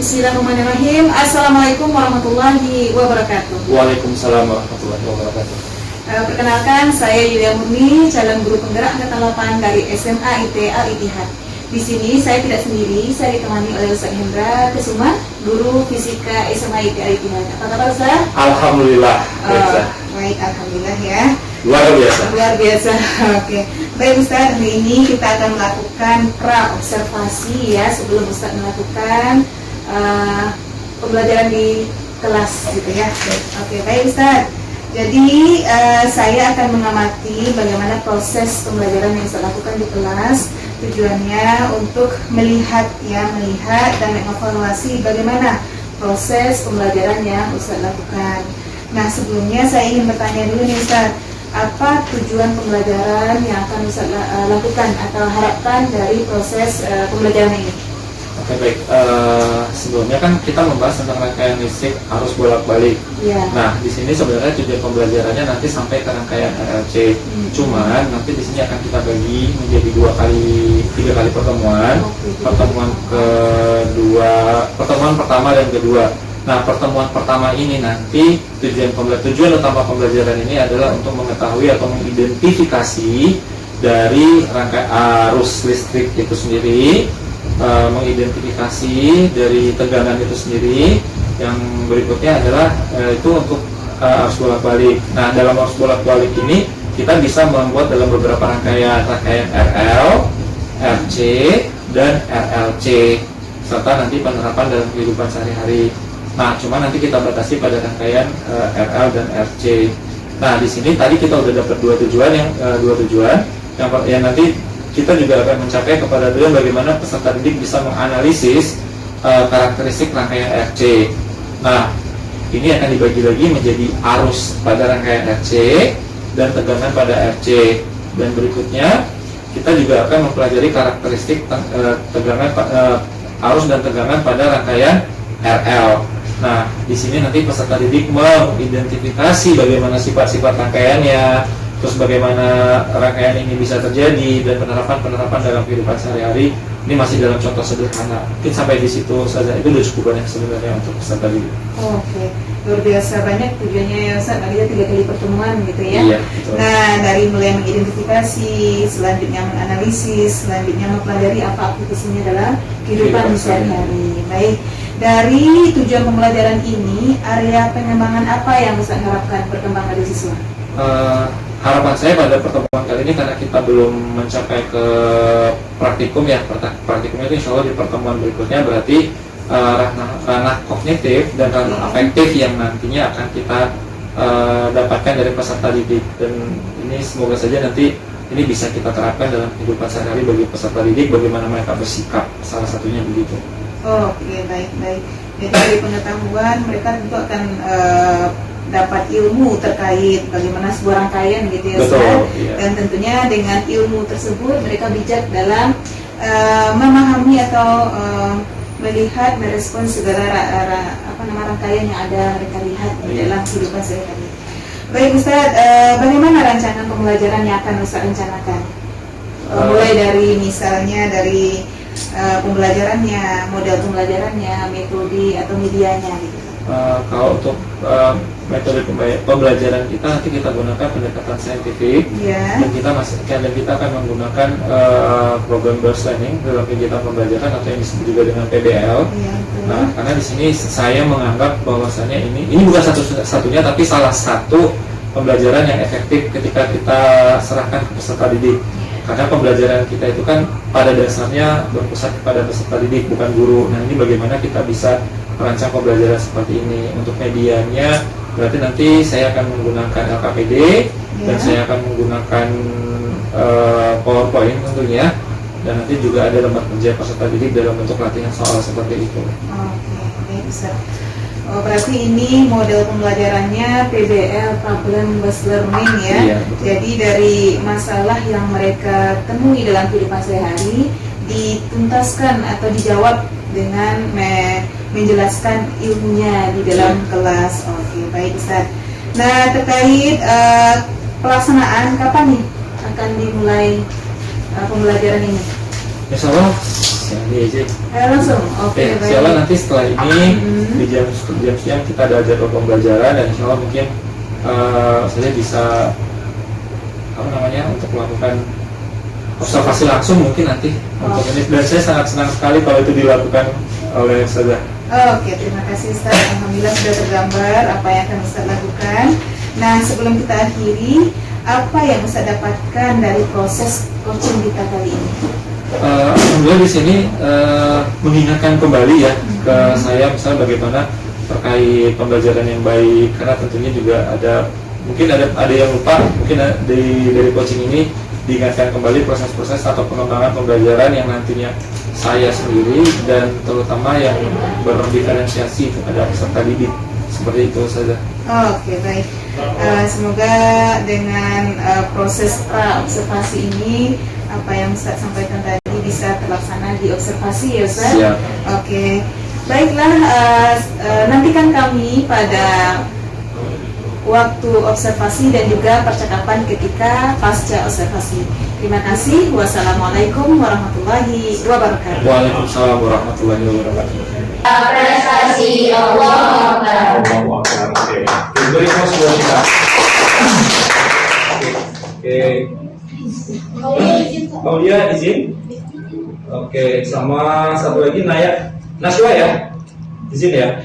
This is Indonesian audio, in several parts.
Bismillahirrahmanirrahim. Assalamualaikum warahmatullahi wabarakatuh. Waalaikumsalam warahmatullahi wabarakatuh. Perkenalkan, saya Yulia Murni, calon guru penggerak angkatan 8 dari SMA IT Al-Ittihad. Di sini saya tidak sendiri, saya ditemani oleh Ustaz Hendra Kesuma, guru fisika SMA IT Al-Ittihad. Apa kabar Ustaz? Alhamdulillah. Baik, alhamdulillah ya. Luar biasa. Luar biasa. Oke. Baik Ustaz, hari ini kita akan melakukan pra-observasi ya sebelum Ustaz melakukan pembelajaran di kelas gitu ya. Oke, baik Ustaz. Jadi saya akan mengamati bagaimana proses pembelajaran yang Ustaz lakukan di kelas. Tujuannya untuk melihat dan mengevaluasi bagaimana proses pembelajaran yang Ustaz lakukan. Nah, sebelumnya saya ingin bertanya dulu nih Ustaz, apa tujuan pembelajaran yang akan Ustaz lakukan atau harapkan dari proses pembelajaran ini? Oke, baik. Sebelumnya kan kita membahas tentang rangkaian listrik arus bolak-balik. Ya. Nah, di sini sebenarnya tujuan pembelajarannya nanti sampai ke rangkaian RLC. Cuman nanti di sini akan kita bagi menjadi 3 kali pertemuan. Pertemuan pertama dan kedua. Nah, pertemuan pertama ini nanti tujuan utama pembelajaran ini adalah untuk mengetahui atau mengidentifikasi dari rangkaian arus listrik itu sendiri, mengidentifikasi dari tegangan itu sendiri. Yang berikutnya adalah itu untuk arus bolak-balik. Nah, dalam arus bolak-balik ini kita bisa membuat dalam beberapa rangkaian RL, RC, dan RLC, serta nanti penerapan dalam kehidupan sehari-hari. Nah, cuma nanti kita batasi pada rangkaian RL dan RC. Nah, di sini tadi kita udah dapat dua tujuan. Yang nanti kita juga akan mencapai kepada tujuan bagaimana peserta didik bisa menganalisis karakteristik rangkaian RC. Nah, ini akan dibagi lagi menjadi arus pada rangkaian RC dan tegangan pada RC. Dan berikutnya kita juga akan mempelajari karakteristik tegangan arus dan tegangan pada rangkaian RL. Nah, di sini nanti peserta didik mengidentifikasi bagaimana sifat-sifat rangkaiannya, terus bagaimana rangkaian ini bisa terjadi, dan penerapan dalam kehidupan sehari-hari. Ini masih dalam contoh sederhana. Mungkin sampai di situ saja, itu sudah cukup banyak sebenarnya untuk peserta didik. Oke, luar biasa banyak tujuannya ya Ustaz. Ada 3 kali pertemuan gitu ya. Iya, betul. Nah, dari mulai mengidentifikasi, selanjutnya menganalisis, selanjutnya mempelajari apa aktivitasnya dalam kehidupan sehari-hari. Baik. Dari tujuan pembelajaran ini, area pengembangan apa yang Ustaz harapkan berkembang dari siswa? Harapan saya pada pertemuan kali ini, karena kita belum mencapai ke praktikum ya, praktikumnya itu insya Allah di pertemuan berikutnya, berarti ranah kognitif dan ranah afektif yang nantinya akan kita dapatkan dari peserta didik. Dan ini semoga saja nanti ini bisa kita terapkan dalam kehidupan sehari-hari bagi peserta didik, bagaimana mereka bersikap, salah satunya begitu. Oke, baik. Jadi dari pengetahuan mereka tentu akan dapat ilmu terkait bagaimana sebuah rangkaian gitu ya Ustaz. Iya. Dan tentunya dengan ilmu tersebut mereka bijak dalam memahami atau melihat, merespons segala rangkaian yang ada mereka lihat di dalam kehidupan sehari-hari. Baik Ustaz, bagaimana rancangan pembelajaran yang akan Ustaz rencanakan? Mulai dari misalnya dari pembelajarannya, model pembelajarannya, metode atau medianya gitu. Kalau untuk metode pembelajaran kita nanti kita gunakan pendekatan saintifik, dan kita akan menggunakan program based learning dalam kegiatan pembelajaran atau yang disebut juga dengan PBL. Nah, karena di sini saya menganggap bahwasannya ini bukan satu-satunya, tapi salah satu pembelajaran yang efektif ketika kita serahkan ke peserta didik. Karena pembelajaran kita itu kan pada dasarnya berpusat kepada peserta didik, bukan guru. Nah, ini bagaimana kita bisa merancang pembelajaran seperti ini. Untuk medianya, berarti nanti saya akan menggunakan LKPD, dan saya akan menggunakan PowerPoint tentunya. Dan nanti juga ada lembar kerja peserta didik dalam bentuk latihan soal seperti itu. Oke, bisa. Berarti ini model pembelajarannya PBL, Problem Based Learning ya. Iya, jadi dari masalah yang mereka temui dalam kehidupan sehari dituntaskan atau dijawab dengan menjelaskan ilmunya di dalam kelas. Oke, baik Ustaz. Nah, terkait pelaksanaan kapan nih akan dimulai pembelajaran ini? Insya Allah ini aja. Langsung, oke, Ya, baik. insya Allah nanti setelah ini di jam siang kita ada jadwal pembelajaran dan insya Allah mungkin saya bisa untuk melakukan observasi langsung mungkin nanti untuk ini, dan saya sangat senang sekali kalau itu dilakukan oleh Ustazah. Oke, terima kasih Ustaz. Alhamdulillah sudah tergambar apa yang akan Ustaz lakukan. Nah, sebelum kita akhiri, apa yang Ustaz dapatkan dari proses coaching kita kali ini? Alhamdulillah di sini mengingatkan kembali ya ke saya misalnya bagaimana terkait pembelajaran yang baik, karena tentunya juga mungkin ada yang lupa, mungkin dari coaching ini diingatkan kembali proses-proses atau pengembangan pembelajaran yang nantinya saya sendiri dan terutama yang berdiferensiasi kepada peserta didik, seperti itu saja. Oke, baik. Semoga dengan proses observasi ini apa yang Ustaz sampaikan tadi bisa terlaksana di observasi ya Ustaz. Siap. Oke, baiklah, nantikan kami pada waktu observasi dan juga percakapan ketika pasca observasi. Terima kasih. Wassalamualaikum warahmatullahi wabarakatuh. Waalaikumsalam warahmatullahi wabarakatuh. Prestasi Allah Akbar. Oke. Beri pos buat kita. Oke. Dia izin. Oke, sama satu lagi Naswa ya. Izin ya.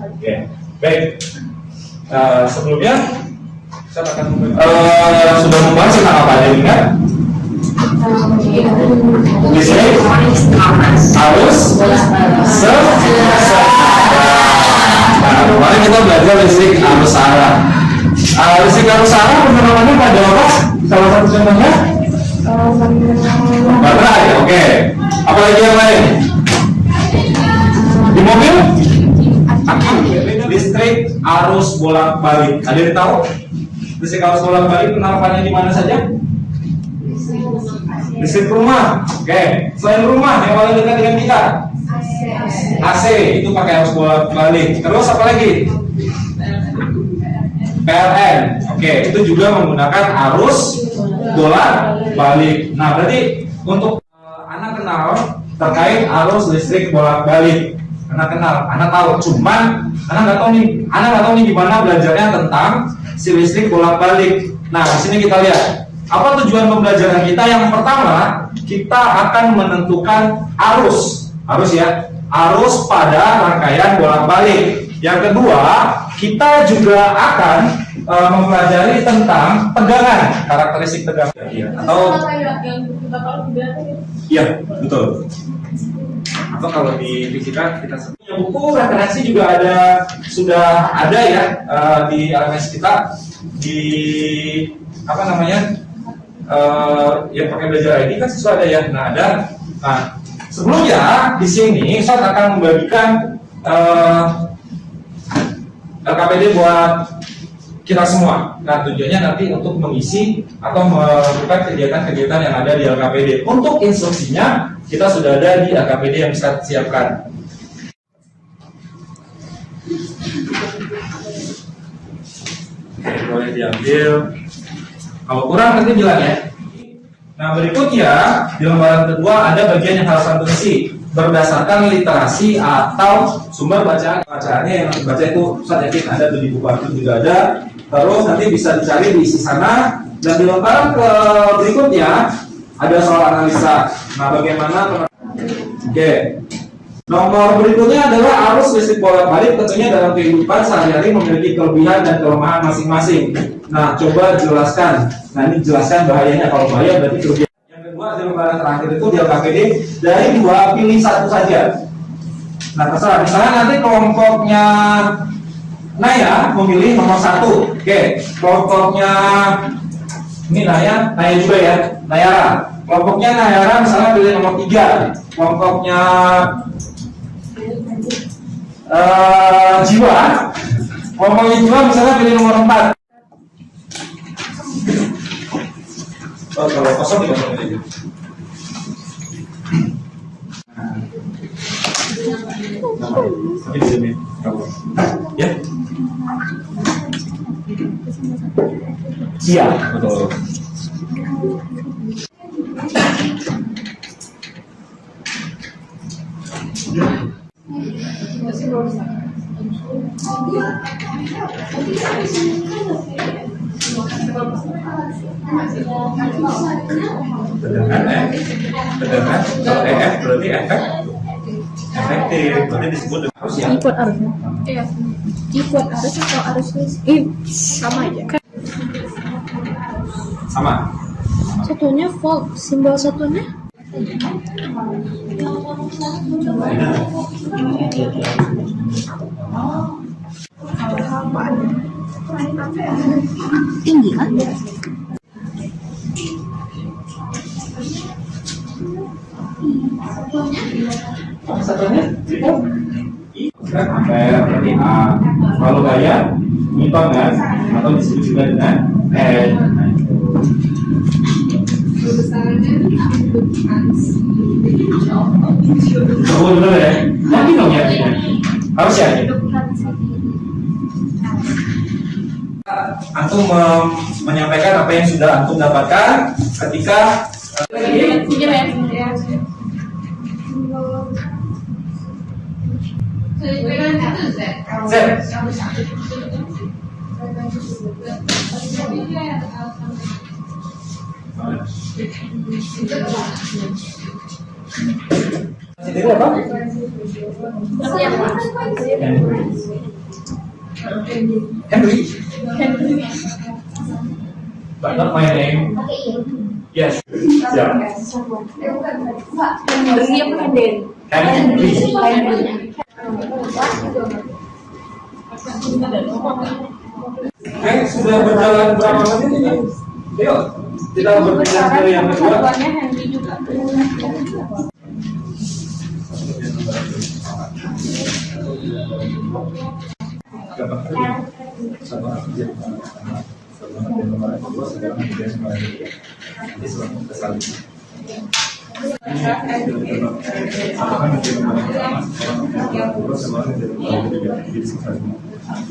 Oke. Baik. Sebelumnya saya akan sudah membahas tentang apa aja ingat? Listrik harus kemarin kita belajar listrik arus arah. Listrik arus arah penerapannya pada apa? Salah satu contohnya? Baterai, oke. Apalagi yang lain? Di mobil? Listrik arus bolak-balik. Ada yang tahu? Listrik arus bolak-balik penerapannya di mana saja? Listrik rumah. Oke. Selain rumah yang paling dekat dengan kita? AC. Itu pakai arus bolak-balik. Terus apa lagi? PLN. Oke. Itu juga menggunakan arus bolak-balik. Nah, berarti untuk anak kenal terkait arus listrik bolak-balik. Anak kenal, anak tahu, cuman anak nggak tahu nih gimana belajarnya tentang si listrik bolak-balik. Nah, di sini kita lihat apa tujuan pembelajaran kita. Yang pertama, kita akan menentukan arus ya, arus pada rangkaian bolak-balik. Yang kedua, kita juga akan mempelajari tentang tegangan, karakteristik tegangan. Atau iya, betul. Atau kalau di fisika kita punya buku referensi juga sudah ada ya di LMS kita di yang pakai belajar ID kan sesuai ada ya. Nah, ada. Nah, sebelumnya di sini saya akan membagikan LKPD buat kita semua. Nah, tujuannya nanti untuk mengisi atau melakukan kegiatan-kegiatan yang ada di LKPD. Untuk instruksinya kita sudah ada di LKPD yang bisa siapkan. Oke, boleh diambil. Kalau kurang nanti bilang ya. Nah, berikutnya di lembaran kedua ada bagian yang harus antum isi berdasarkan literasi atau sumber bacaannya yang dibaca itu Ustaz yakin ada tuh di buku itu juga ada. Terus nanti bisa dicari di isi sana. Dan di lembaran berikutnya ada soal analisa. Nah, bagaimana? Oke. Nomor berikutnya adalah arus listrik bolak-balik. Tentunya dalam kehidupan sehari-hari memiliki kelebihan dan kelemahan masing-masing. Nah, coba jelaskan. Nah, ini jelaskan bahayanya. Kalau bahaya berarti kerugian. Yang kedua adalah lembaran terakhir itu di LKPD dari dua, pilih satu saja. Nah, terserah. Misalnya nanti kelompoknya Naya memilih nomor 1. Oke, kelompoknya ini Naya juga ya, Nayara. Kelompoknya Nayara misalnya pilih nomor 3. Kelompoknya Jiwa, kelompoknya Jiwa misalnya pilih nomor 4. Oh, kalau kosong dikosongin aja. Ini di sini. Ya. Siap, betul. Tegangan kalau EF berarti efektif, berarti disebut arus ya. Ikut arusnya. Iya. Ikut arus atau arus listrik? Sama aja. Sama. Satunya volt, simbol satunya. Tinggi kan? Satunya ampere berarti A. Kalau gaya newton kan, atau disebut juga dengan N. Tunggu dulu ya. Nanti dong ya. Harus ya. Antum menyampaikan apa yang sudah antum dapatkan ketika Itu apa? Henry. But not my name. Yes. Yeah. Henry. Sudah berjalan berapa menit ini? Yuk, kita berpindah ke yang kedua.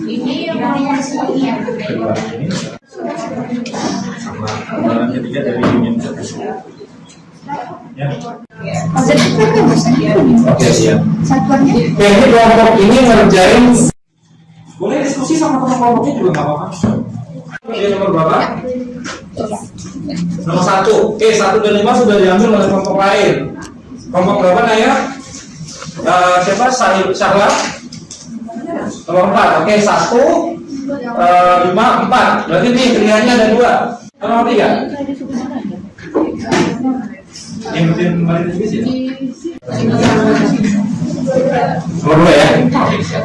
Ini yang nomor sekian. Sama ketiga dari union ya. Oke, siap. Satuannya? Oke, ini kelompok ini ngerjain. Boleh diskusi sama kelompoknya juga nggak apa-apa. Dia nomor berapa? Nomor 1. Oke, 1 dan 5 sudah diambil oleh kelompok lain. Kelompok berapa Naya? Siapa? Syahla? Nomor 4. Oke, 1, 5, 4. Berarti nih pilihannya ada 2. Nomor 3. Yang penting kemarin diskusi ya? Nomor 2 ya? Oke, siap.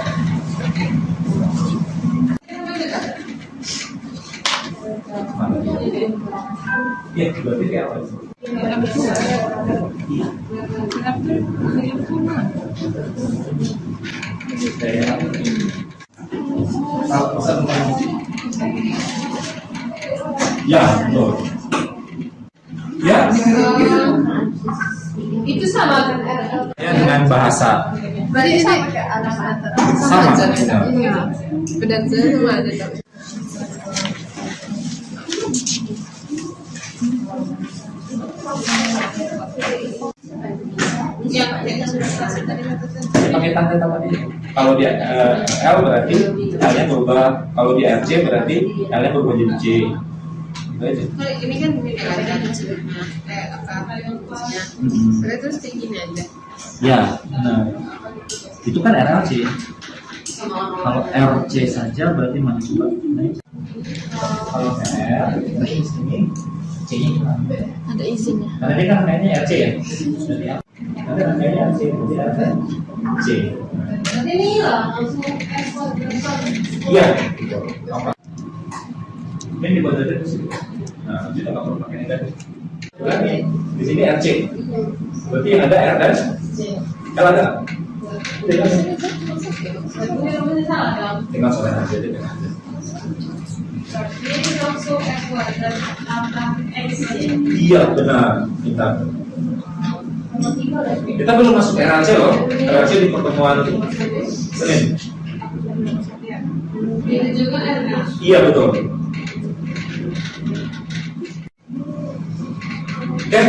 Ya, berarti kayak apa? Ya, betul. Ya, Itu sama kan? ya dengan bahasa Berarti ini sama. Bedan sama ada. Pakai tanda tadi. Kalau dia L berarti L-nya berubah. Kalau dia RC berarti L-nya berubah jadi C. Gitu aja. Ini kan ada sebelumnya kayak apa yang khususnya. Berarti terus kayak gini aja. Ya, benar. Itu kan RLC. Kalau RC saja berarti mana coba? Kalau R berarti di sini C-nya gimana? Ada izinnya. Karena dia kan mainnya RC ya. Jadi ada mainnya RC berarti ada C. Berarti ini lah langsung ekspor. Iya. Apa? Ini dibuat dari sini. Nah, kita nggak perlu pakai negatif. Berarti di sini RC. Berarti yang ada R dan L ada. Tinggal soal aja deh dengan aja. Ini langsung ekspor dan tambah X. Iya benar kita belum masuk RAC loh. RAC di pertemuan Senin. Ini juga R. Iya betul. Oke.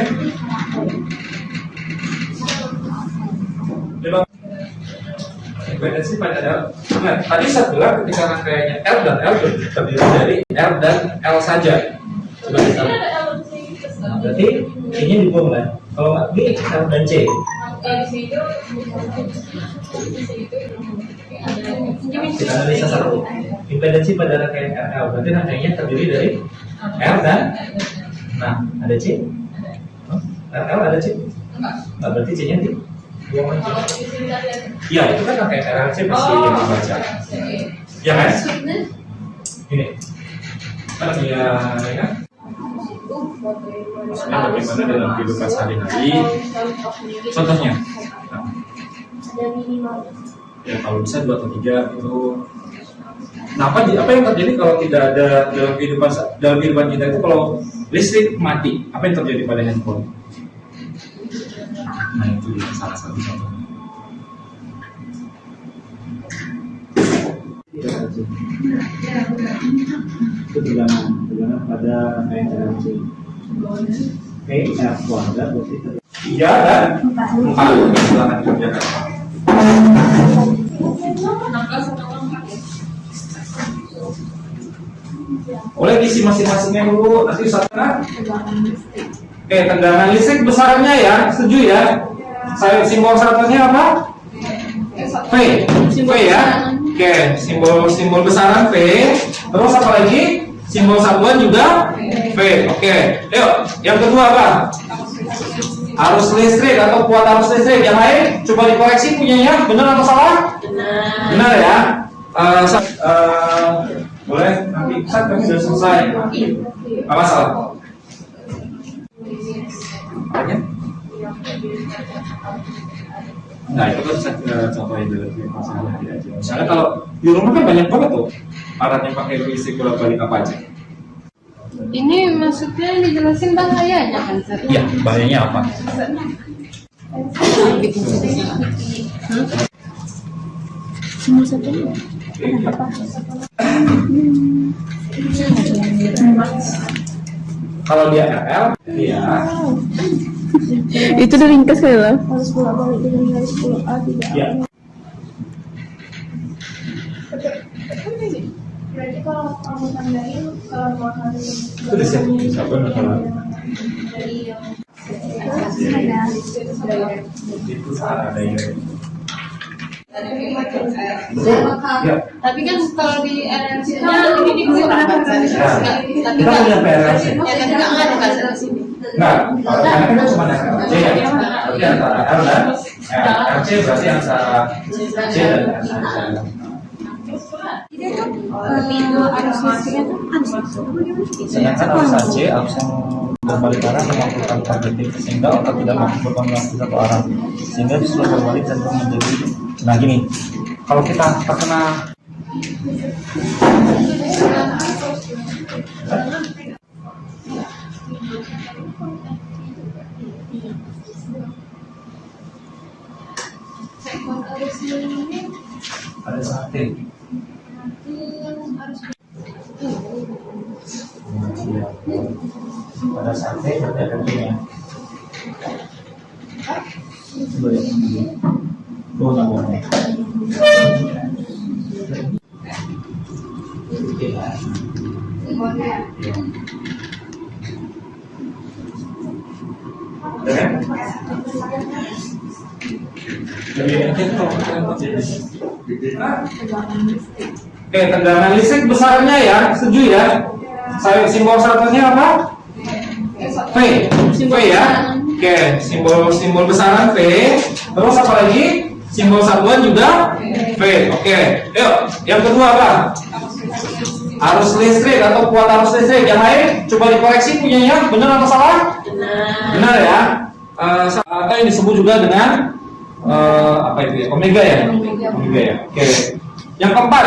Memang Dependensi pada L. Nah, tadi saya bilang ketika rangkaiannya L dan L terdiri dari R dan L saja. Coba kita berarti C-nya dibuang kan? Kalau nggak B, F dan C. Kita analisa satu. Impedansi pada rangkaian RL. Berarti rangkaiannya terdiri dari R dan, nah ada C. RL ada C. Nggak, berarti C-nya dibuang aja. Iya, itu kan rangkaian RLC masih yang dibaca. Ya kan? Ini. Kan ya kan? Maksudnya bagaimana dalam kehidupan sehari-hari. Contohnya, ya kalau bisa 2 atau 3 itu. Nah, apa yang terjadi kalau tidak ada dalam kehidupan kita itu kalau listrik mati, apa yang terjadi pada handphone? Nah, itu dia salah satu contohnya. Itu tegangan pada RLC. Oke, F kuadrat berarti 3 dan 4. Silakan dikerjakan. Boleh diisi masing-masingnya dulu, nanti sana. Oke, tegangan listrik besarannya ya, setuju ya? Saya simbol satunya apa? V. V ya. Oke, simbol besaran V. Terus apa lagi? Simbol satuan juga V. Oke, yuk. Yang kedua apa? Arus listrik atau kuat arus listrik. Yang lain coba dikoreksi punyanya. Benar atau salah? Benar ya. Boleh nanti saat kami sudah selesai. Apa salah? Apanya? Nah, itu kan contohnya dalam masalah aja. Misalnya kalau di rumah kan banyak banget tuh alat yang pakai listrik bolak-balik apa aja. Ini maksudnya dijelasin bahayanya kan? Iya, bahayanya apa? Semua satu. Apa? Kalau dia RL, dia Itu udah ringkas kali lah. Harus bolak-balik dengan garis 10A tidak. ya. Berarti kalau kamu tandain kalau mau kali Itu udah siap. Siapa yang salah? Itu salah ada ya. Ya. Tapi kan kalau di RLC-nya ini dikurang kan? Tapi Kita punya PRLC. ya kan nggak ada kan di sini. Nah, karena kan cuma ada RLC ya. Berarti antara R dan RC berarti antara C dan RC. arus listriknya tuh Sedangkan arus AC, arus yang berbalik arah melakukan targeting sehingga otak tidak mampu berkembang ke satu arah, sehingga disuruh berbalik dan menjadi. Nah gini, kalau kita terkena ada sate. Pada sate berarti ada punya. Coba ya. Tuh namanya. Oke, tegangan listrik besarannya ya, setuju ya? Saya simbol satunya apa? V. V ya. Oke, simbol besaran V. Terus apa lagi? Simbol satuan juga V. Oke, yuk. Yang kedua apa? Arus listrik atau kuat arus listrik. Yang lain coba dikoreksi punyanya. Benar atau salah? Benar ya. Atau yang disebut juga dengan apa itu ya? Omega ya. Omega ya. Oke. Yang keempat,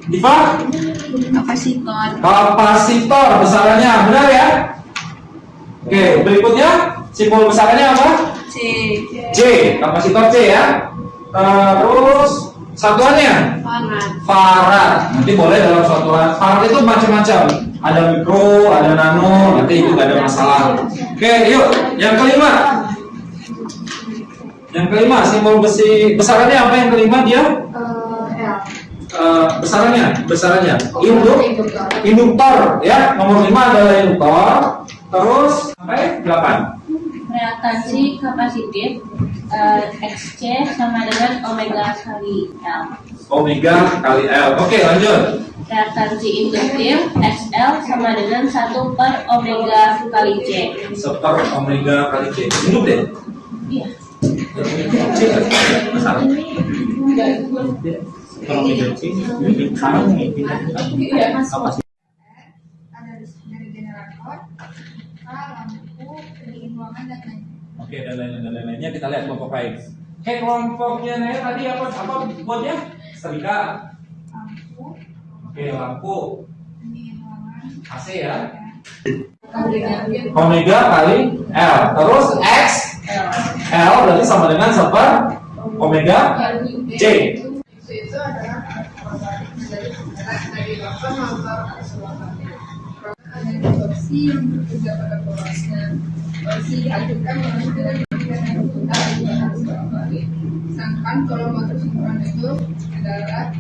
Diva? Kapasitor besarannya benar ya? Oke, berikutnya simbol besarannya apa? C. Kapasitor C ya. Terus satuannya? Farad. Nanti boleh dalam satuan. Farad itu macam-macam. Ada mikro, ada nano. Nanti itu nggak ada masalah. Oke, yuk. Yang kelima. Yang kelima simbol besi besarannya apa? Yang kelima dia? Besarannya induktor ya, nomor 5 adalah induktor. terus sampai 8. Reaksi kapasitif XC sama dengan omega kali L. Omega kali L. Oke, lanjut. Reaktansi induktif XL sama dengan 1 per omega kali C. 1 per omega kali C. Induk deh. Iya. C kan? Besar. Kalau omega C, sekarang Iya, masuk. Ada dari generator, lampu, pendingin ruangan dan lain-lain. Oke, dan lain-lainnya kita lihat kelompok lain. Oke, kelompoknya Naya tadi apa buatnya? Setrika. Lampu, Oke, lampu. pendingin ruangan. AC ya. Omega kali L. Terus X L berarti sama dengan 1 per omega C. Itu adalah dari bakal motor ada torsi yang bekerja pada porosnya. Torsi diajukan dengan kita harus bolak-balik. Sedangkan kalau motor sinkron itu adalah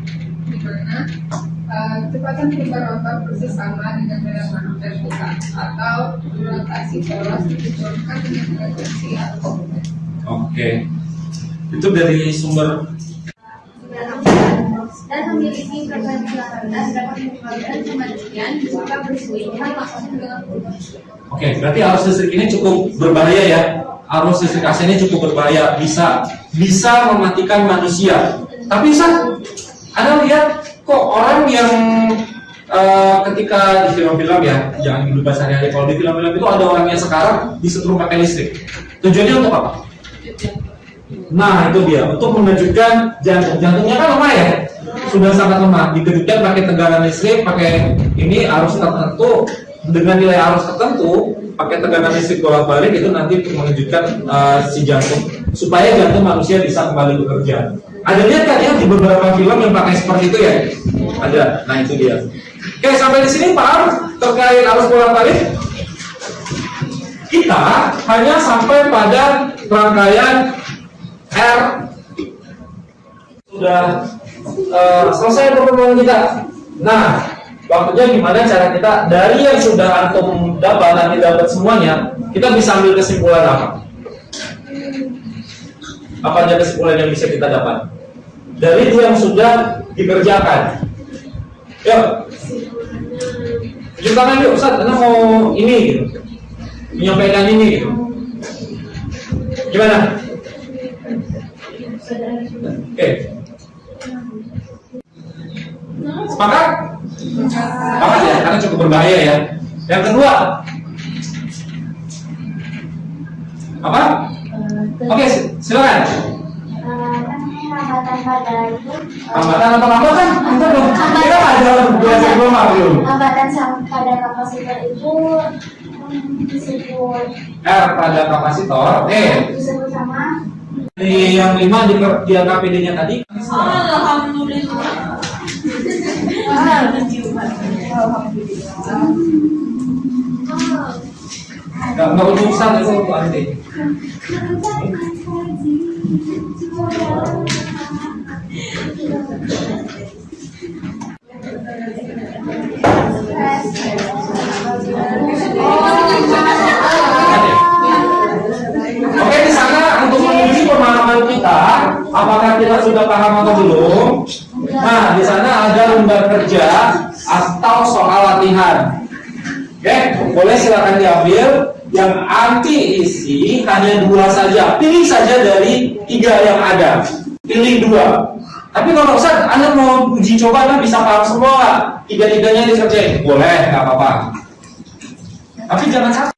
di mana kecepatan putar rotor persis sama dengan gerakan vertikal atau rotasi poros diturunkan dengan frekuensi atau Oke. Itu dari sumber. dan memiliki frekuensi 18 dapat menyebabkan kematian jika berselingkuhan langsung dengan Oke, berarti arus listrik ini cukup berbahaya ya. Arus listrik AC ini cukup berbahaya, bisa mematikan manusia. Tapi Anda lihat kok orang yang ketika di film-film ya, jangan di kehidupan sehari-hari. Kalau di film-film itu ada orang yang sekarang disetrum pakai listrik. Tujuannya untuk apa? Nah, itu dia, untuk mengejutkan jantung. Jantungnya kan lemah ya, sudah sangat lemah. Dikejutkan pakai tegangan listrik, pakai ini arus tertentu, dengan nilai arus tertentu, pakai tegangan listrik bolak-balik itu nanti untuk mengejutkan si jantung, supaya jantung manusia bisa kembali bekerja. Ada lihat kan ya di beberapa film yang pakai seperti itu ya? Ada. Nah, itu dia. Oke, sampai di sini paham terkait arus bolak-balik? Kita hanya sampai pada rangkaian R. Sudah selesai pertemuan kita. Nah, waktunya gimana cara kita dari yang sudah antum dapat, nanti dapat semuanya, kita bisa ambil kesimpulan apa? Apa aja kesimpulan yang bisa kita dapat dari yang sudah dikerjakan? Yuk, tunjuk tangan yuk, Ustaz. Anda mau ini gitu, menyampaikan ini gitu. Gimana? Oke. Sepakat? Sepakat ya, karena cukup berbahaya ya. Yang kedua, apa? Oke, silakan. Hambatan atau hambatan? Kita belum. Kita ada belajar belum? Hambatan pada kapasitor itu disebut R pada kapasitor. disebut sama Di yang 5 di angka PD-nya tadi. Nggak urusan itu nanti. Oke, di sana untuk menguji pemahaman kita, apakah kita sudah paham atau belum? Nah, di sana ada lembar kerja atau soal latihan. Oke, boleh silakan diambil. Yang anti isi hanya 2 saja. Pilih saja dari 3 yang ada. Pilih 2. Tapi kalau Ustaz, Anda mau uji coba kan bisa paham semua. 3-3-nya dikerjain. Boleh, nggak apa-apa. Tapi jangan sampai.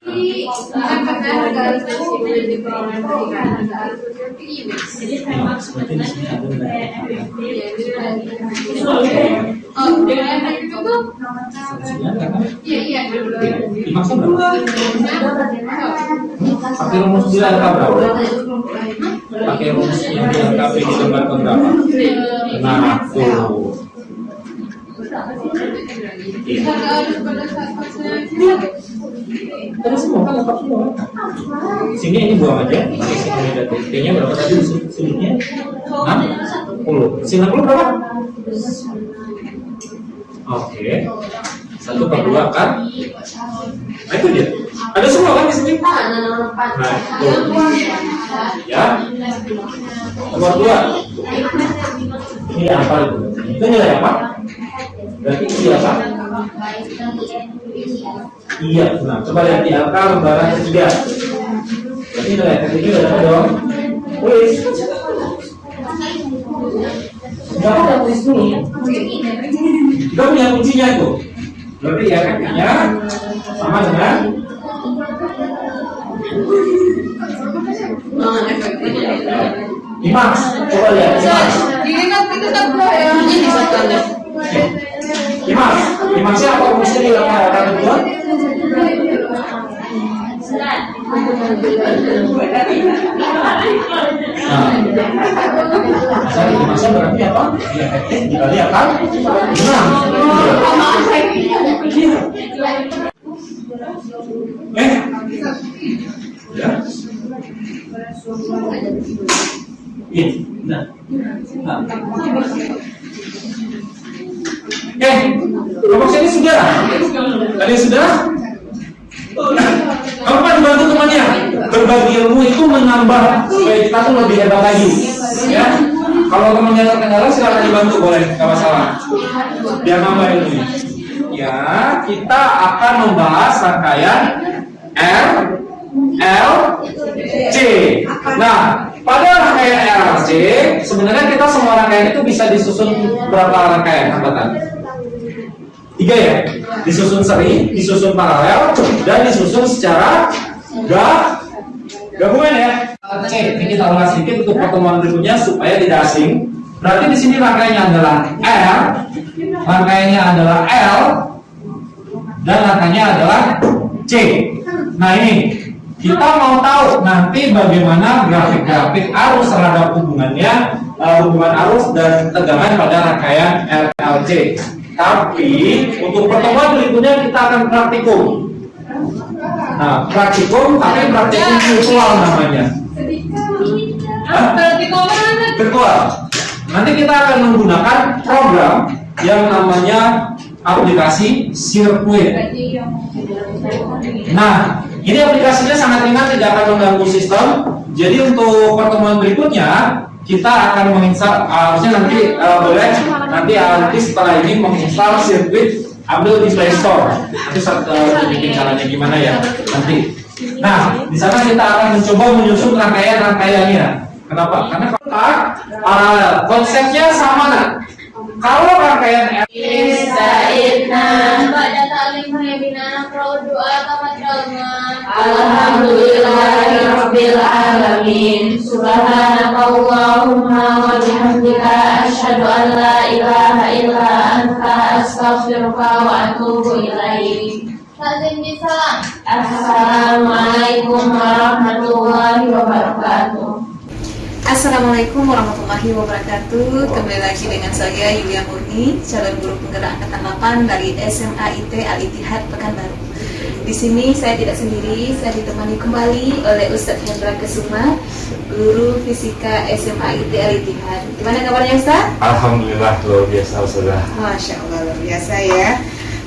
Jadi memang sebenarnya Pakai rumus di angka berapa? Pakai rumus yang di angka di lembar berapa? Nah, tuh. Terus semua kan lengkap semua. Sini ini buang aja. T-nya berapa tadi? Sininya 60. Sini 60 berapa? Oke. 1/2 kan? Nah itu dia. Ada semua kan di sini? Nah itu. Ya. Nomor 2. Ini apa itu? Itu nilai apa? Berarti ini apa? Iya. Nah coba lihat di angka lembaran ketiga. Berarti nilai ketiga ada dong? Tulis. Enggak ada tulis dulu. Kita punya kuncinya itu. Berarti ya kakinya sama dengan Dimas. Coba lihat Dimas. Dimasnya apa fungsi di angka kedua? Nah, Dimasnya berarti apa? Ya efektif dikali akan 6. Ya. Nah. Kelompok sini sudah? Ada yang sudah? Kamu kan bantu temannya. Berbagi ilmu itu menambah supaya kita tuh lebih hebat lagi. Ya. Kalau temannya terkendala silakan dibantu, boleh, nggak masalah. Biar nambah ilmunya. Ya, kita akan membahas rangkaian R, L, C. Nah, pada rangkaian R, C, sebenarnya kita semua rangkaian itu bisa disusun berapa rangkaian hambatan? 3 ya, disusun seri, disusun paralel, dan disusun secara gabungan ya. C, ini kita ulas sedikit untuk pertemuan berikutnya supaya tidak asing. Berarti di sini rangkaiannya adalah R, rangkaiannya adalah L, dan rangkaiannya adalah C. Nah ini kita mau tahu nanti bagaimana grafik-grafik arus terhadap hubungannya, hubungan arus dan tegangan pada rangkaian RLC. Tapi untuk pertemuan berikutnya kita akan praktikum. Nah, praktikum tapi praktikum virtual namanya. Virtual. Nanti kita akan menggunakan program yang namanya aplikasi sirkuit. Nah, ini aplikasinya sangat ringan, tidak akan mengganggu sistem. Jadi untuk pertemuan berikutnya kita akan menginstal, harusnya nanti boleh nanti setelah ini menginstal sirkuit, ambil di Play Store. Nanti bikin caranya gimana ya nanti. Nah, di sana kita akan mencoba menyusun rangkaian-rangkaiannya. Kenapa? Karena paralel. Konsepnya sama kan? Kalau rangkaian pada taklim webinar pro doa Alhamdulillahirabbil alamin. Subhanakallahumma wa bihamdika asyhadu an la ilaha illa anta astaghfiruka wa atubu ilaik. Assalamualaikum warahmatullahi wabarakatuh. Assalamualaikum warahmatullahi wabarakatuh. Kembali lagi dengan saya Yulia Murni, calon guru penggerak angkatan 8 dari SMA IT Al-Ittihad Pekanbaru. Di sini saya tidak sendiri, saya ditemani kembali oleh Ustadz Hendra Kesuma, guru fisika SMA IT Al-Ittihad. Gimana kabarnya Ustadz? Alhamdulillah luar biasa Ustazah. Masya Allah luar biasa ya.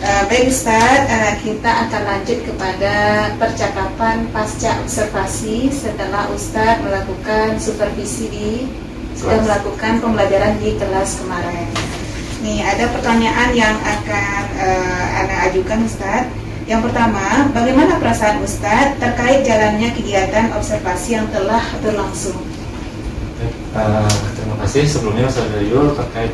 Baik Ustadz, kita akan lanjut kepada percakapan pasca observasi setelah Ustadz melakukan supervisi sudah melakukan pembelajaran di kelas kemarin. Nih ada pertanyaan yang akan Ana ajukan Ustadz. Yang pertama, bagaimana perasaan Ustadz terkait jalannya kegiatan observasi yang telah berlangsung? Terima kasih sebelumnya Ustaz Yul terkait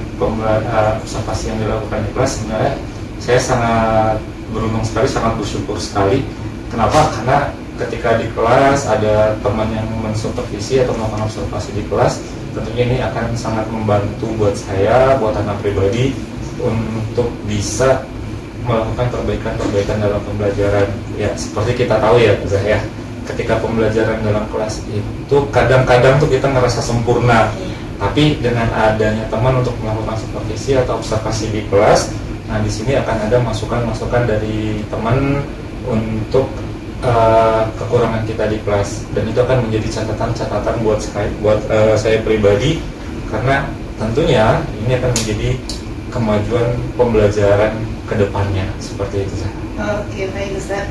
observasi yang dilakukan di kelas. Sebenarnya saya sangat beruntung sekali, sangat bersyukur sekali. Kenapa? Karena ketika di kelas ada teman yang mensupervisi atau melakukan observasi di kelas, tentunya ini akan sangat membantu buat saya, buat anak pribadi untuk bisa melakukan perbaikan-perbaikan dalam pembelajaran. Ya, seperti kita tahu ya, Ustaz ya, ketika pembelajaran dalam kelas itu kadang-kadang tuh kita ngerasa sempurna, tapi dengan adanya teman untuk melakukan supervisi atau observasi di kelas, nah di sini akan ada masukan-masukan dari teman untuk kekurangan kita di kelas, dan itu akan menjadi catatan-catatan buat saya pribadi, karena tentunya ini akan menjadi kemajuan pembelajaran ke depannya, seperti itu. Oke, baik Ustaz.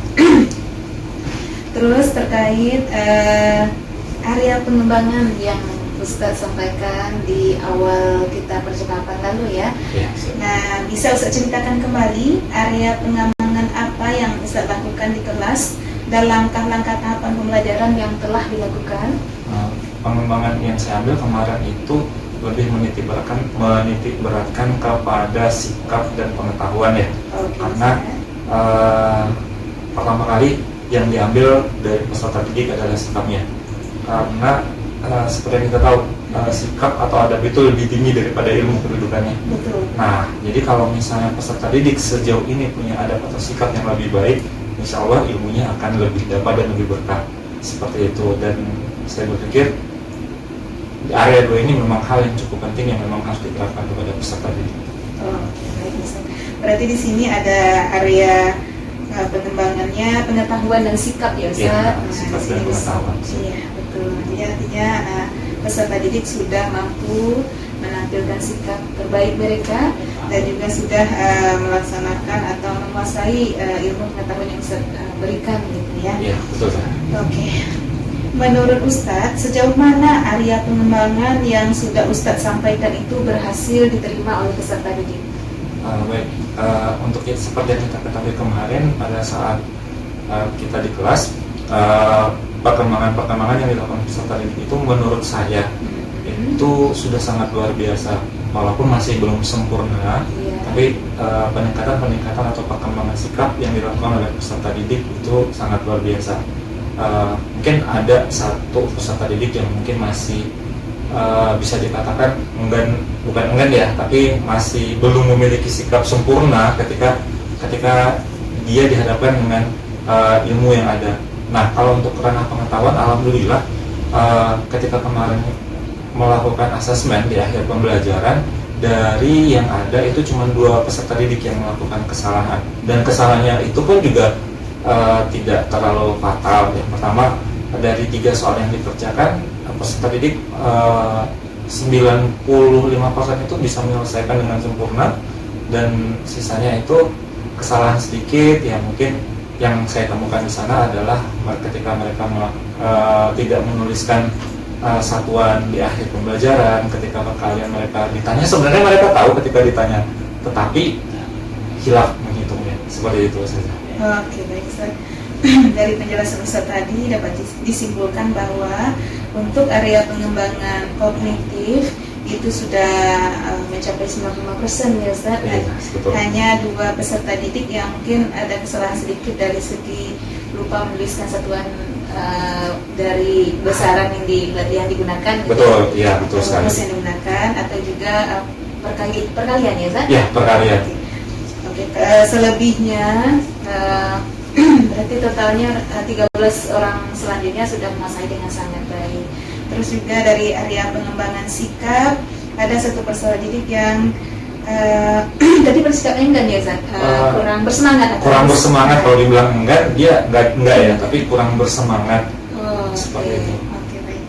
Terus terkait area pengembangan yang Ustaz sampaikan di awal kita percakapan lalu ya. Ya, Nah, bisa Ustaz ceritakan kembali area pengembangan apa yang Ustaz lakukan di kelas dan langkah-langkah tahapan pembelajaran yang telah dilakukan? Pengembangan yang saya ambil kemarin itu lebih menitik beratkan kepada sikap dan pengetahuan ya. Oke, Karena Ustaz. pertama kali yang diambil dari peserta didik adalah sikapnya. Karena seperti yang kita tahu, sikap atau adab itu lebih tinggi daripada ilmu kedudukannya. Betul. Nah, jadi kalau misalnya peserta didik sejauh ini punya adab atau sikap yang lebih baik, insya Allah ilmunya akan lebih dapat dan lebih berkah. Seperti itu. Dan saya berpikir area 2 ini memang hal yang cukup penting yang memang harus diterapkan kepada peserta didik. Oh, baik Ustaz. Berarti di sini ada area pengembangannya pengetahuan dan sikap ya Ustaz. Iya, Nah, sikap di dan sini pengetahuan. Iya, betul. Jadi artinya peserta didik sudah mampu menampilkan sikap terbaik mereka dan juga sudah melaksanakan atau menguasai ilmu pengetahuan yang Ustaz berikan gitu ya. Iya, betul. Oke. Menurut Ustadz, sejauh mana area pengembangan yang sudah Ustadz sampaikan itu berhasil diterima oleh peserta didik? Baik, untuk seperti yang kita ketahui kemarin pada saat kita di kelas, perkembangan yang dilakukan peserta didik itu menurut saya itu sudah sangat luar biasa. Walaupun masih belum sempurna, tapi peningkatan atau perkembangan sikap yang dilakukan oleh peserta didik itu sangat luar biasa. Mungkin ada satu peserta didik yang mungkin masih bisa dikatakan bukan enggan ya, tapi masih belum memiliki sikap sempurna ketika dia dihadapkan dengan ilmu yang ada. Nah, kalau untuk ranah pengetahuan, alhamdulillah ketika kemarin melakukan asesmen di akhir pembelajaran, dari yang ada itu cuma 2 peserta didik yang melakukan kesalahan, dan kesalahannya itu pun juga tidak terlalu fatal. Yang pertama, dari 3 soal yang dikerjakan, peserta didik 95% itu bisa menyelesaikan dengan sempurna, dan sisanya itu kesalahan sedikit. Ya mungkin yang saya temukan di sana adalah ketika mereka tidak menuliskan satuan di akhir pembelajaran. Ketika perkalian mereka ditanya, sebenarnya mereka tahu ketika ditanya, tetapi hilaf menghitungnya. Seperti itu saja. Oke, baik Ustaz. Dari penjelasan Ustaz tadi dapat disimpulkan bahwa untuk area pengembangan kognitif itu sudah mencapai 95% ya Ustaz. Iya, betul. Hanya 2 peserta didik yang mungkin ada kesalahan sedikit dari segi lupa menuliskan satuan dari besaran yang digunakan. Betul, iya betul sekali. Rumus yang digunakan atau juga perkalian ya Ustaz? Ya, perkalian. Oke, selebihnya berarti totalnya 13 orang selanjutnya sudah menguasai dengan sangat baik. Terus juga dari area pengembangan sikap ada 1 peserta didik yang tadi bersikap enggan ya Zat, kurang bersemangat. Kurang bersemangat, kalau dibilang enggak, dia enggak ya, tapi kurang bersemangat. Seperti itu. Oke, baik.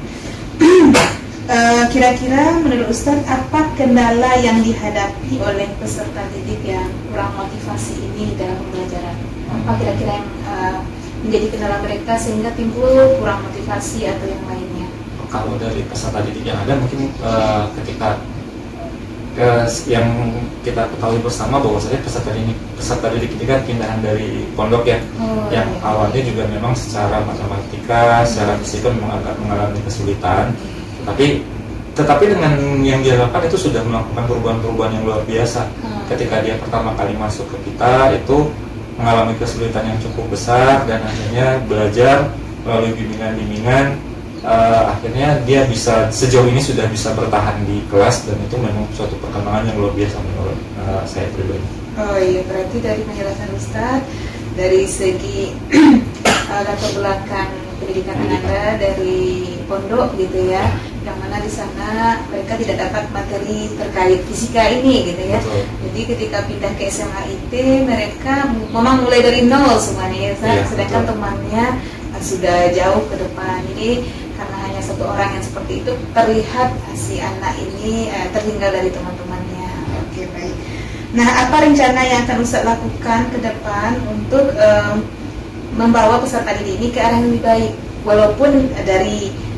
Kira-kira menurut Ustadz apa kendala yang dihadapi oleh peserta didik yang kurang motivasi ini dalam pembelajaran? Apa kira-kira yang menjadi kendala mereka sehingga timbul kurang motivasi atau yang lainnya? Kalau dari peserta didik yang ada, mungkin ketika yang kita ketahui bersama bahwa saja peserta didik ini kan pindahan dari pondok ya, yang awalnya juga memang secara matematika, secara fisika memang agak mengalami kesulitan, tetapi dengan yang dia lakukan itu sudah melakukan perubahan-perubahan yang luar biasa. Ketika dia pertama kali masuk ke kita itu mengalami kesulitan yang cukup besar, dan akhirnya belajar melalui bimbingan-bimbingan. Akhirnya dia bisa sejauh ini sudah bisa bertahan di kelas, dan itu memang suatu perkembangan yang luar biasa menurut saya pribadi. Oh iya, berarti dari penjelasan Ustadz dari segi latar belakang pendidikan Anda dari pondok gitu ya, yang mana di sana mereka tidak dapat materi terkait fisika ini gitu ya. Betul. Jadi ketika pindah ke SMA IT mereka memang mulai dari nol semuanya ya, sedangkan betul. temannya sudah jauh ke depan. Jadi karena hanya 1 orang yang seperti itu, terlihat si anak ini tertinggal dari teman-temannya. Oke, baik. Nah, apa rencana yang akan Ustadz lakukan ke depan untuk membawa peserta didik ini ke arah yang lebih baik? Walaupun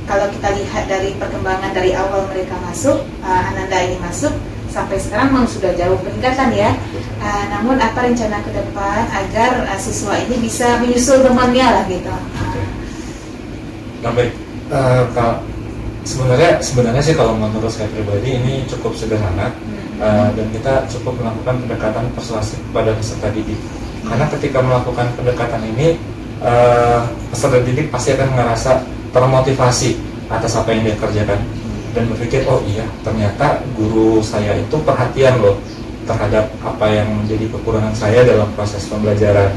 kalau kita lihat dari perkembangan dari awal mereka masuk, Ananda ini masuk, sampai sekarang memang sudah jauh peningkatan ya. Namun apa rencana ke depan agar siswa ini bisa menyusul temannya lah gitu? Nah, baik. Sebenarnya sih kalau menurut saya pribadi ini cukup sederhana. Dan kita cukup melakukan pendekatan persuasif kepada peserta didik, karena ketika melakukan pendekatan ini peserta didik pasti akan merasa termotivasi atas apa yang dia kerjakan dan berpikir, oh iya ternyata guru saya itu perhatian loh terhadap apa yang menjadi kekurangan saya dalam proses pembelajaran.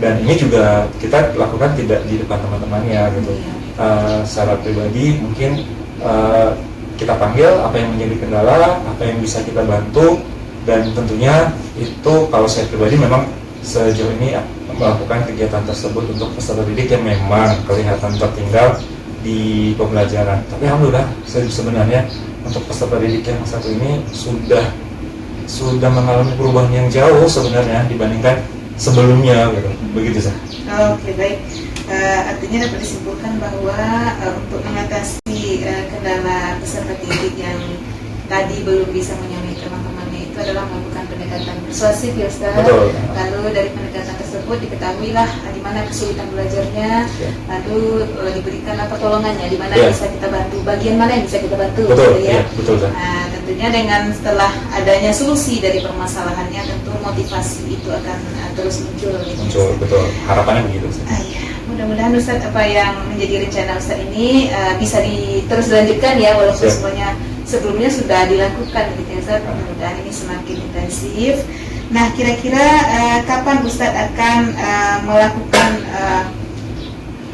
Dan ini juga kita lakukan tidak di depan teman-temannya gitu. Secara pribadi mungkin kita panggil apa yang menjadi kendala, apa yang bisa kita bantu, dan tentunya itu kalau saya pribadi memang sejauh ini melakukan kegiatan tersebut untuk peserta didik yang memang kelihatan tertinggal di pembelajaran. Tapi alhamdulillah sebenarnya untuk peserta didik yang satu ini sudah mengalami perubahan yang jauh sebenarnya dibandingkan sebelumnya gitu. Begitu sah. Oke, baik. Artinya dapat disimpulkan bahwa untuk mengatasi kendala peserta didik yang tadi belum bisa menyamai teman-temannya itu adalah melakukan pendekatan persuasif ya Ustaz. Betul. Lalu dari pendekatan tersebut diketahuilah di mana kesulitan belajarnya, lalu diberikan pertolongannya, di mana bisa kita bantu, bagian mana yang bisa kita bantu. Betul, gitu ya. Betul. Nah, tentunya dengan setelah adanya solusi dari permasalahannya, tentu motivasi itu akan terus muncul. Muncul, betul. Harapannya begitu. Iya. Mudah-mudahan Ustadz apa yang menjadi rencana Ustadz ini bisa terus dilanjutkan ya, walaupun semuanya sebelumnya sudah dilakukan gitu ya Ustadz. Mudah-mudahan ini semakin intensif. Nah, kira-kira kapan Ustadz akan melakukan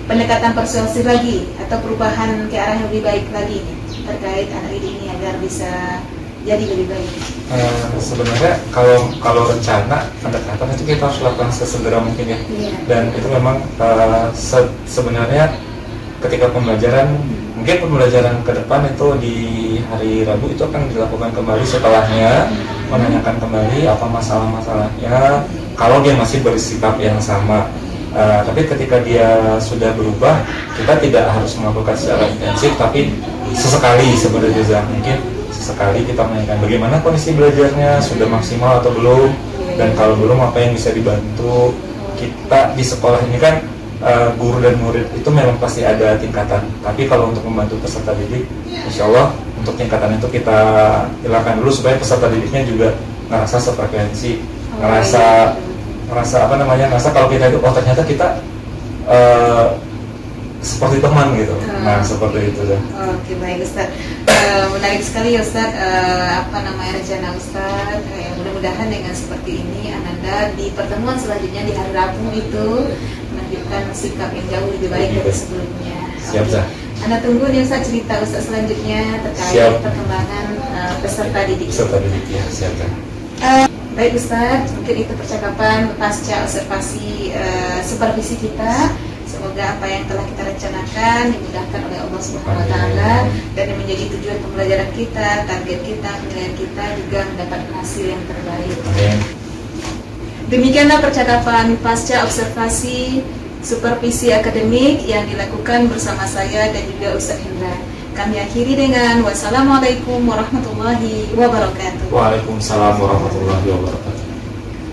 pendekatan persuasif lagi atau perubahan ke arah yang lebih baik lagi terkait anak didik ini agar bisa jadi lebih baik? Sebenarnya kalau rencana pendekatan itu kita harus lakukan sesegera mungkin ya. Dan itu memang sebenarnya ketika pembelajaran mungkin pembelajaran ke depan itu di hari Rabu itu akan dilakukan kembali setelahnya, menanyakan kembali apa masalah-masalahnya kalau dia masih bersikap yang sama. Tapi ketika dia sudah berubah, kita tidak harus melakukan secara intensif, tapi sesekali sebenarnya mungkin sekali kita menanyakan bagaimana kondisi belajarnya, sudah maksimal atau belum, dan kalau belum apa yang bisa dibantu. Kita di sekolah ini kan guru dan murid itu memang pasti ada tingkatan, tapi kalau untuk membantu peserta didik, insya Allah untuk tingkatan itu kita hilangkan dulu supaya peserta didiknya juga ngerasa sefrekuensi, ngerasa kalau kita itu oh ternyata kita seperti teman gitu. Nah, seperti itu ya. Oke, baik Ustaz. Menarik sekali ya Ustaz, rencana Ustaz. Mudah-mudahan dengan seperti ini Ananda di pertemuan selanjutnya di hari Rabu itu menunjukkan sikap yang jauh lebih baik dari sebelumnya. Siap, Zah. Anda tunggu nih Ustaz cerita Ustaz selanjutnya terkait perkembangan peserta didik. Peserta didik ya, siap Zah. Baik Ustaz, mungkin itu percakapan pasca observasi supervisi kita. Semoga apa yang telah kita rencanakan dimudahkan oleh Allah Subhanahu wa Ta'ala dan yang menjadi tujuan pembelajaran kita, target kita, penilaian kita juga mendapatkan hasil yang terbaik. Demikianlah percakapan pasca observasi supervisi akademik yang dilakukan bersama saya dan juga Ustaz Hendra. Kami akhiri dengan wassalamualaikum warahmatullahi wabarakatuh. Waalaikumsalam warahmatullahi wabarakatuh.